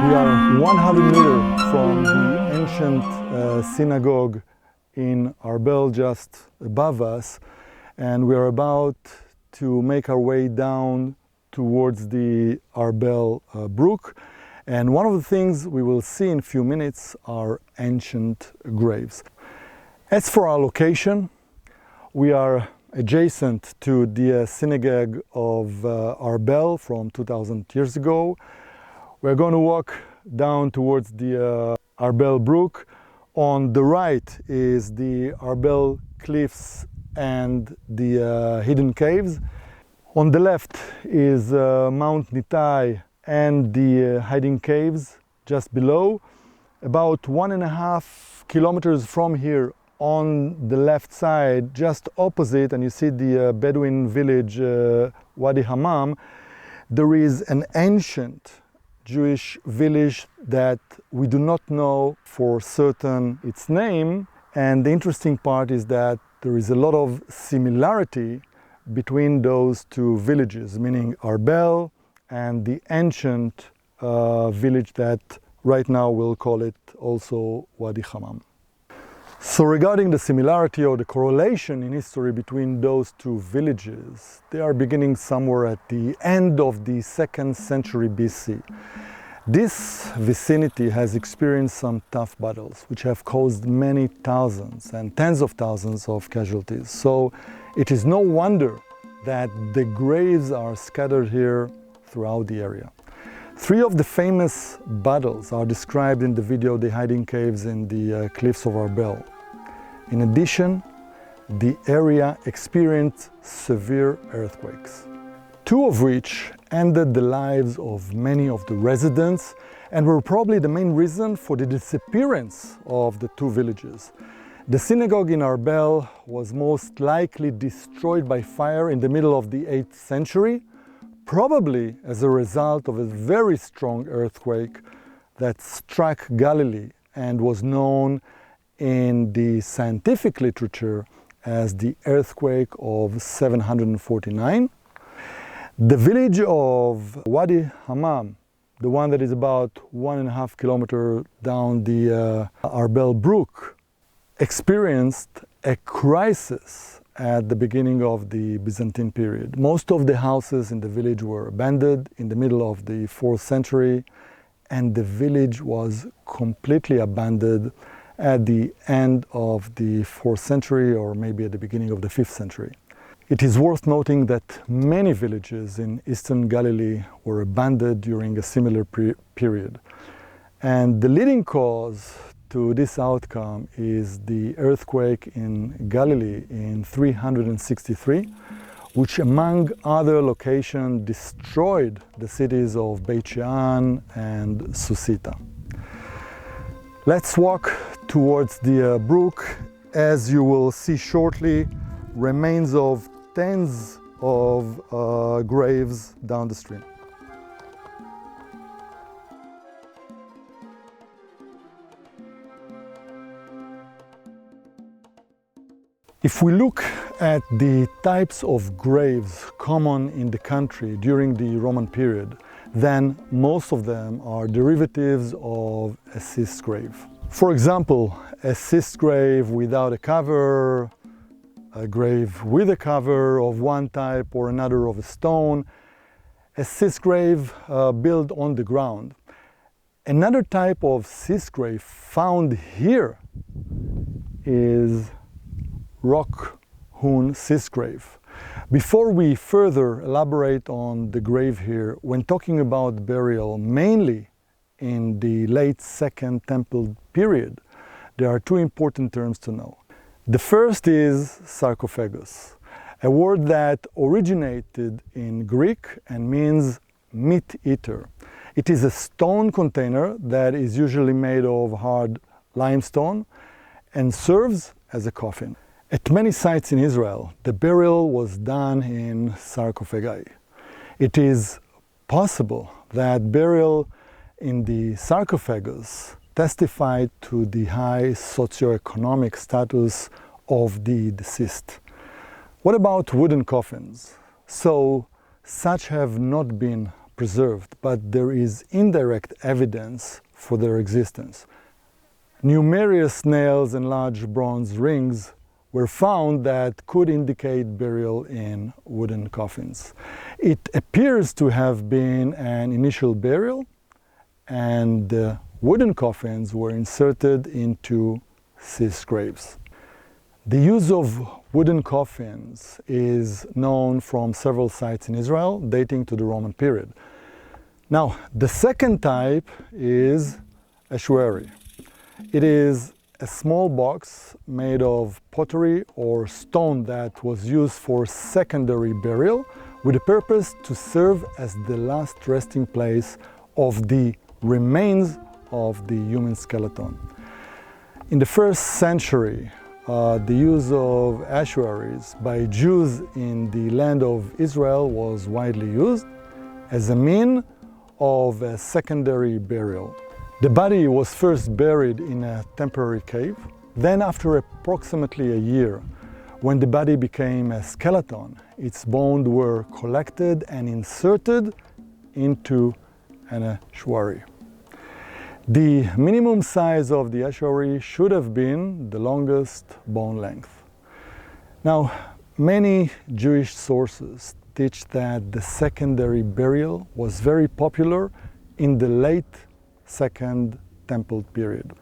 We are 100 meters from the ancient synagogue in Arbel, just above us, and we are about to make our way down towards the Arbel Brook. And one of the things we will see in a few minutes are ancient graves. As for our location, we are adjacent to the synagogue of Arbel from 2000 years ago. We're going to walk down towards the Arbel Brook. On the right is the Arbel Cliffs and the hidden caves. On the left is Mount Nitai and the hiding caves just below. About 1.5 kilometers from here on the left side, just opposite, and you see the Bedouin village Wadi Hammam, there is an ancient Jewish village that we do not know for certain its name. And the interesting part is that there is a lot of similarity between those two villages, meaning Arbel and the ancient village that right now we'll call it also Wadi Hammam. So regarding the similarity or the correlation in history between those two villages, they are beginning somewhere at the end of the 2nd century BC. This vicinity has experienced some tough battles, which have caused many thousands and tens of thousands of casualties. So it is no wonder that the graves are scattered here throughout the area. 3 of the famous battles are described in the video The Hiding Caves in the Cliffs of Arbel. In addition, the area experienced severe earthquakes, 2 of which ended the lives of many of the residents and were probably the main reason for the disappearance of the 2 villages. The synagogue in Arbel was most likely destroyed by fire in the middle of the 8th century, probably as a result of a very strong earthquake that struck Galilee and was known in the scientific literature as the earthquake of 749. The village of Wadi Hammam, the one that is about 1.5 kilometers down the Arbel Brook, experienced a crisis at the beginning of the Byzantine period. Most of the houses in the village were abandoned in the middle of the 4th century, and the village was completely abandoned at the end of the 4th century, or maybe at the beginning of the 5th century. It is worth noting that many villages in eastern Galilee were abandoned during a similar period. And the leading cause to this outcome is the earthquake in Galilee in 363, which among other locations destroyed the cities of Beit Shean and Susita. Let's walk towards the brook. As you will see shortly, remains of tens of graves down the stream. If we look at the types of graves common in the country during the Roman period, then most of them are derivatives of a cist grave. For example, a cist grave without a cover, a grave with a cover of one type or another of a stone, a cist grave built on the ground. Another type of cist grave found here is rock-hewn cist grave. Before we further elaborate on the grave here, when talking about burial mainly in the late 2nd Temple period, there are 2 important terms to know. The first is sarcophagus, a word that originated in Greek and means meat eater. It is a stone container that is usually made of hard limestone and serves as a coffin. At many sites in Israel, the burial was done in sarcophagi. It is possible that burial in the sarcophagus testified to the high socioeconomic status of the deceased. What about wooden coffins? So, such have not been preserved, but there is indirect evidence for their existence. Numerous nails and large bronze rings were found that could indicate burial in wooden coffins. It appears to have been an initial burial, and the wooden coffins were inserted into cist graves. The use of wooden coffins is known from several sites in Israel dating to the Roman period. Now, the second type is ossuary. It is a small box made of pottery or stone that was used for secondary burial with the purpose to serve as the last resting place of the remains of the human skeleton. In the first century, the use of ossuaries by Jews in the land of Israel was widely used as a means of a secondary burial. The body was first buried in a temporary cave. Then, after approximately a year, when the body became a skeleton, its bones were collected and inserted into an ossuary. The minimum size of the ossuary should have been the longest bone length. Now, many Jewish sources teach that the secondary burial was very popular in the late Second Temple period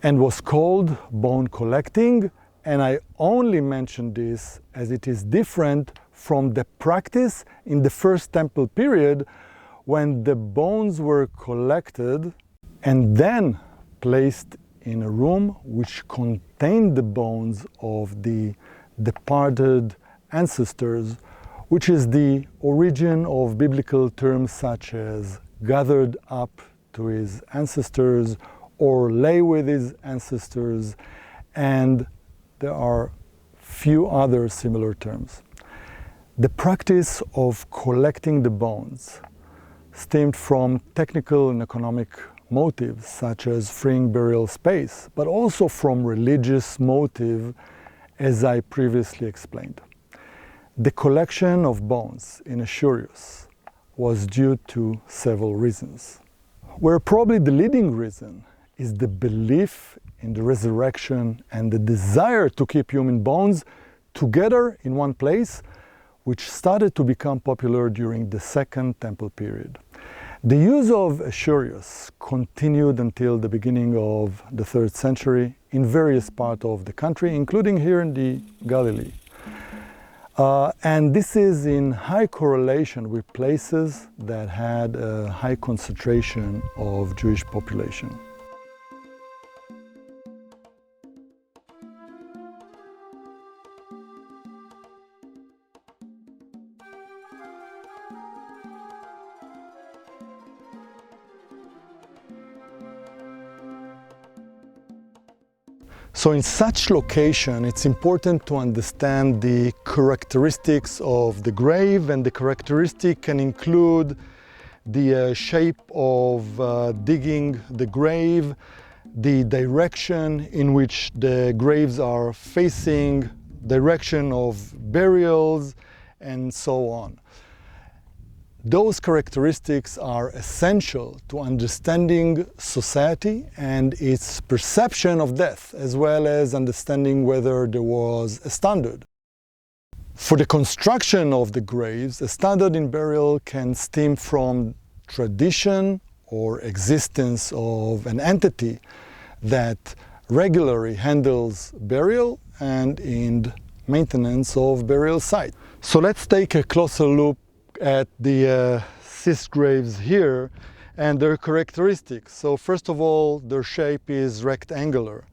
and was called bone collecting, and I only mention this as it is different from the practice in the First Temple period when the bones were collected and then placed in a room which contained the bones of the departed ancestors, which is the origin of biblical terms such as gathered up to his ancestors or lay with his ancestors, and there are few other similar terms. The practice of collecting the bones stemmed from technical and economic motives such as freeing burial space, but also from religious motive, as I previously explained. The collection of bones in ossuaries was due to several reasons, where probably the leading reason is the belief in the resurrection and the desire to keep human bones together in one place, which started to become popular during the Second Temple period. The use of ossuaries continued until the beginning of the 3rd century in various parts of the country, including here in the Galilee. And this is in high correlation with places that had a high concentration of Jewish population. So in such location, it's important to understand the characteristics of the grave, and the characteristic can include the shape of digging the grave, the direction in which the graves are facing, direction of burials, and so on. Those characteristics are essential to understanding society and its perception of death, as well as understanding whether there was a standard. For the construction of the graves, a standard in burial can stem from tradition or existence of an entity that regularly handles burial and in maintenance of burial site. So let's take a closer look at the cist graves here and their characteristics. So first of all, their shape is rectangular.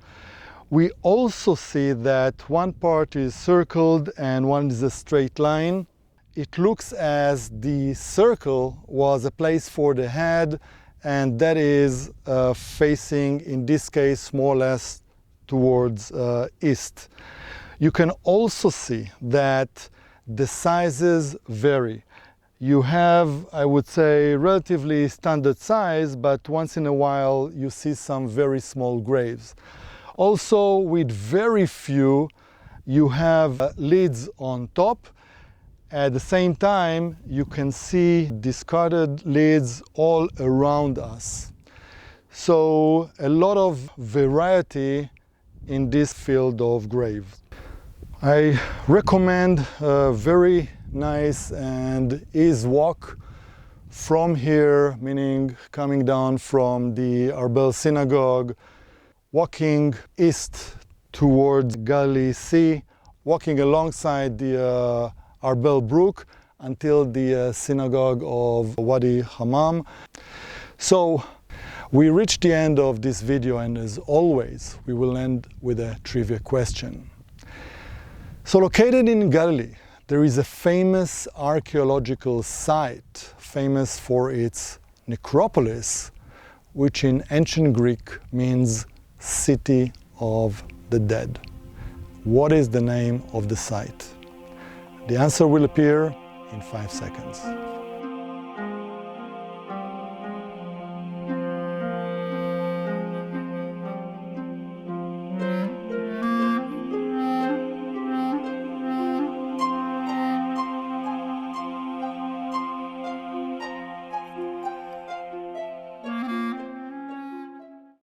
We also see that one part is circled and one is a straight line. It looks as the circle was a place for the head, and that is facing, in this case, more or less towards east. You can also see that the sizes vary. You have, I would say, relatively standard size, but once in a while you see some very small graves. Also, with very few, you have lids on top, At the same time, you can see discarded lids all around us. So a lot of variety in this field of graves. I recommend a very nice and easy walk from here, meaning coming down from the Arbel synagogue, walking east towards Galilee Sea, walking alongside the Arbel Brook until the synagogue of Wadi Hammam. So we reached the end of this video, and as always, we will end with a trivia question. So located in Galilee, there is a famous archaeological site, famous for its necropolis, which in ancient Greek means city of the dead. What is the name of the site? The answer will appear in 5 seconds.